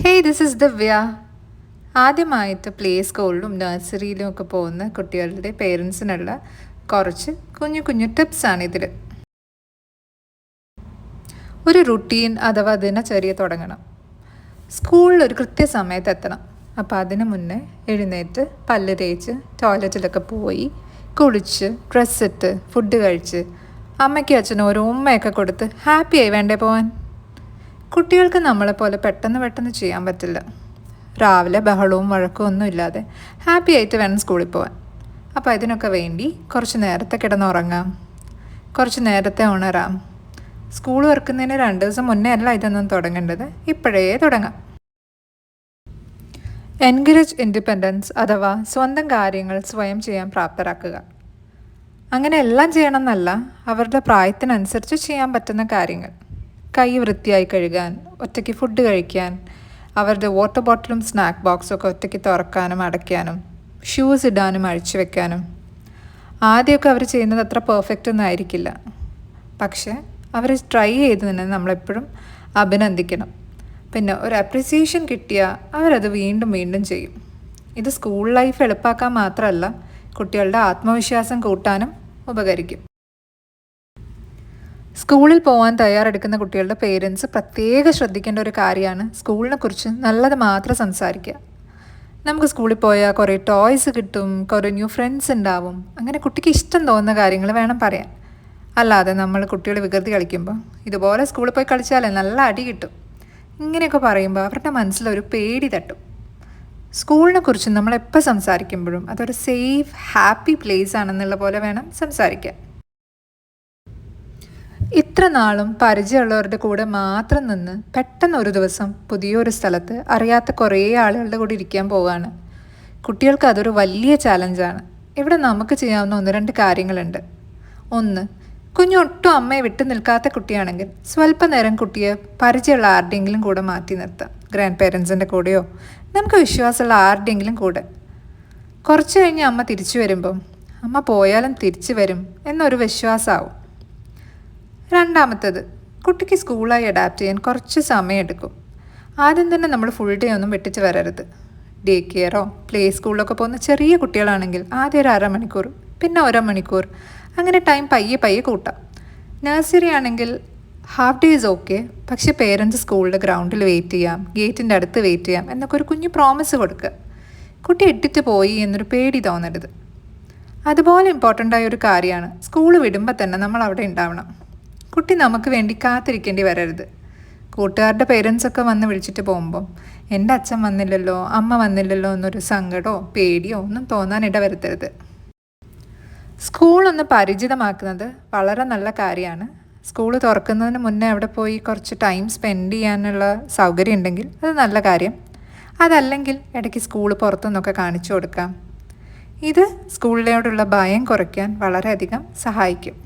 Hey this is ദിവ്യ. ആദ്യമായിട്ട് play സ്കൂളിലും നഴ്സറിയിലും ഒക്കെ പോകുന്ന കുട്ടികളുടെ പേരൻസിനുള്ള കുറച്ച് കുഞ്ഞു കുഞ്ഞു ടിപ്സാണ് ഇതിൽ. ഒരു റുട്ടീൻ അഥവാ ദിനചര്യ തുടങ്ങണം. സ്കൂളിൽ ഒരു കൃത്യസമയത്ത് എത്തണം. അപ്പോൾ അതിന് മുന്നേ എഴുന്നേറ്റ് പല്ല് തേച്ച് ടോയ്ലറ്റിലൊക്കെ പോയി കുളിച്ച് ഡ്രസ്സിട്ട് ഫുഡ് കഴിച്ച് അമ്മയ്ക്കും അച്ഛനും ഒരു ഉമ്മയൊക്കെ കൊടുത്ത് ഹാപ്പിയായി വേണ്ടേ പോവാൻ. കുട്ടികൾക്ക് നമ്മളെപ്പോലെ പെട്ടെന്ന് ചെയ്യാൻ പറ്റില്ല. രാവിലെ ബഹളവും വഴക്കവും ഒന്നും ഇല്ലാതെ ഹാപ്പി ആയിട്ട് വേണം സ്കൂളിൽ പോകാൻ. അപ്പോൾ ഇതിനൊക്കെ വേണ്ടി കുറച്ച് നേരത്തെ കിടന്നുറങ്ങാം, കുറച്ച് നേരത്തെ ഉണരാം. സ്കൂൾ തുറക്കുന്നതിന് 2 ദിവസം മുന്നേ അല്ല ഇതൊന്നും തുടങ്ങേണ്ടത്, ഇപ്പോഴേ തുടങ്ങാം. എൻകറേജ് ഇൻഡിപെൻഡൻസ് അഥവാ സ്വന്തം കാര്യങ്ങൾ സ്വയം ചെയ്യാൻ പ്രാപ്തരാക്കുക. അങ്ങനെ എല്ലാം ചെയ്യണം എന്നല്ല, അവരുടെ പ്രായത്തിനനുസരിച്ച് ചെയ്യാൻ പറ്റുന്ന കാര്യങ്ങൾ. കൈ വൃത്തിയായി കഴുകാൻ, ഒറ്റയ്ക്ക് ഫുഡ് കഴിക്കാൻ, അവരുടെ വാട്ടർ ബോട്ടിലും സ്നാക്ക് ബോക്സും ഒക്കെ ഒറ്റയ്ക്ക് തുറക്കാനും അടയ്ക്കാനും, ഷൂസ് ഇടാനും അഴിച്ചു വെക്കാനും. ആദ്യമൊക്കെ അവർ ചെയ്യുന്നത് അത്ര പെർഫെക്റ്റ് ഒന്നും ആയിരിക്കില്ല, പക്ഷേ അവർ ട്രൈ ചെയ്തതിന് നമ്മളെപ്പോഴും അഭിനന്ദിക്കണം. പിന്നെ ഒരു അപ്രിസിയേഷൻ കിട്ടിയാൽ അവരത് വീണ്ടും വീണ്ടും ചെയ്യും. ഇത് സ്കൂൾ ലൈഫ് എളുപ്പമാക്കാൻ മാത്രമല്ല, കുട്ടികളുടെ ആത്മവിശ്വാസം കൂട്ടാനും ഉപകരിക്കും. സ്കൂളിൽ പോകാൻ തയ്യാറെടുക്കുന്ന കുട്ടികളുടെ പേരൻസ് പ്രത്യേകം ശ്രദ്ധിക്കേണ്ട ഒരു കാര്യമാണ് സ്കൂളിനെ കുറിച്ച് നല്ലത് മാത്രം സംസാരിക്കുക. നമുക്ക് സ്കൂളിൽ പോയാൽ കുറേ ടോയ്സ് കിട്ടും, കുറേ ന്യൂ ഫ്രണ്ട്സ് ഉണ്ടാവും, അങ്ങനെ കുട്ടിക്ക് ഇഷ്ടം തോന്നുന്ന കാര്യങ്ങൾ വേണം പറയാൻ. അല്ലാതെ നമ്മൾ കുട്ടികൾ വികൃതി കളിക്കുമ്പോൾ ഇതുപോലെ സ്കൂളിൽ പോയി കളിച്ചാലേ നല്ല അടി കിട്ടും, ഇങ്ങനെയൊക്കെ പറയുമ്പോൾ അവരുടെ മനസ്സിലൊരു പേടി തട്ടും. സ്കൂളിനെ കുറിച്ച് നമ്മളെപ്പോൾ സംസാരിക്കുമ്പോഴും അതൊരു സേഫ് ഹാപ്പി പ്ലേസ് ആണെന്നുള്ള പോലെ വേണം സംസാരിക്കാൻ. ഇത്ര നാളും പരിചയമുള്ളവരുടെ കൂടെ മാത്രം നിന്ന് പെട്ടെന്ന് ഒരു ദിവസം പുതിയൊരു സ്ഥലത്ത് അറിയാത്ത കുറേ ആളുകളുടെ കൂടെ ഇരിക്കാൻ പോവുകയാണ്. കുട്ടികൾക്ക് അതൊരു വലിയ ചാലഞ്ചാണ്. ഇവിടെ നമുക്ക് ചെയ്യാവുന്ന 1-2 കാര്യങ്ങളുണ്ട്. 1, കുഞ്ഞൊട്ടും അമ്മയെ വിട്ടു നിൽക്കാത്ത കുട്ടിയാണെങ്കിൽ സ്വല്പ നേരം കുട്ടിയെ പരിചയമുള്ള ആരുടെയെങ്കിലും കൂടെ മാറ്റി നിർത്താം. ഗ്രാൻഡ് പേരൻസിൻ്റെ കൂടെയോ നമുക്ക് വിശ്വാസമുള്ള ആരുടെയെങ്കിലും കൂടെ. കുറച്ച് കഴിഞ്ഞ് അമ്മ തിരിച്ചു വരുമ്പം അമ്മ പോയാലും തിരിച്ചു വരും എന്നൊരു വിശ്വാസമാവും. രണ്ടാമത്തേത്, കുട്ടിക്ക് സ്കൂളായി അഡാപ്റ്റ് ചെയ്യാൻ കുറച്ച് സമയമെടുക്കും. ആദ്യം തന്നെ നമ്മൾ ഫുൾ ഡേ ഒന്നും വെട്ടിച്ച് വരരുത്. ഡേ കെയറോ പ്ലേ സ്കൂളിലൊക്കെ പോകുന്ന ചെറിയ കുട്ടികളാണെങ്കിൽ ആദ്യം ഒരു 1/2 മണിക്കൂർ, പിന്നെ 1 മണിക്കൂർ, അങ്ങനെ ടൈം പയ്യെ കൂട്ടാം. നഴ്സറി ആണെങ്കിൽ ഹാഫ് ഡേ ഈസ് ഓക്കെ, പക്ഷേ പേരൻസ് സ്കൂളിൻ്റെ ഗ്രൗണ്ടിൽ വെയിറ്റ് ചെയ്യാം, ഗേറ്റിൻ്റെ അടുത്ത് വെയിറ്റ് ചെയ്യാം എന്നൊക്കെ ഒരു കുഞ്ഞു പ്രോമിസ് കൊടുക്കുക. കുട്ടി ഇട്ടിട്ട് പോയി എന്നൊരു പേടി തോന്നരുത്. അതുപോലെ ഇമ്പോർട്ടൻ്റായ ഒരു കാര്യമാണ് സ്കൂൾ വിടുമ്പോൾ തന്നെ നമ്മൾ അവിടെ ഉണ്ടാവണം. കുട്ടി നമുക്ക് വേണ്ടി കാത്തിരിക്കേണ്ടി വരരുത്. കൂട്ടുകാരുടെ പേരൻസൊക്കെ വന്ന് വിളിച്ചിട്ട് പോകുമ്പം എൻ്റെ അച്ഛൻ വന്നില്ലല്ലോ, അമ്മ വന്നില്ലല്ലോ എന്നൊരു സങ്കടമോ പേടിയോ ഒന്നും തോന്നാനിട വരുത്തരുത്. സ്കൂളൊന്ന് പരിചിതമാക്കുന്നത് വളരെ നല്ല കാര്യമാണ്. സ്കൂൾ തുറക്കുന്നതിന് മുന്നേ അവിടെ പോയി കുറച്ച് ടൈം സ്പെൻഡ് ചെയ്യാനുള്ള സൗകര്യം ഉണ്ടെങ്കിൽ അത് നല്ല കാര്യം. അതല്ലെങ്കിൽ ഇടയ്ക്ക് സ്കൂൾ പുറത്തുനിന്നൊക്കെ കാണിച്ചു കൊടുക്കാം. ഇത് സ്കൂളിനോടുള്ള ഭയം കുറയ്ക്കാൻ വളരെയധികം സഹായിക്കും.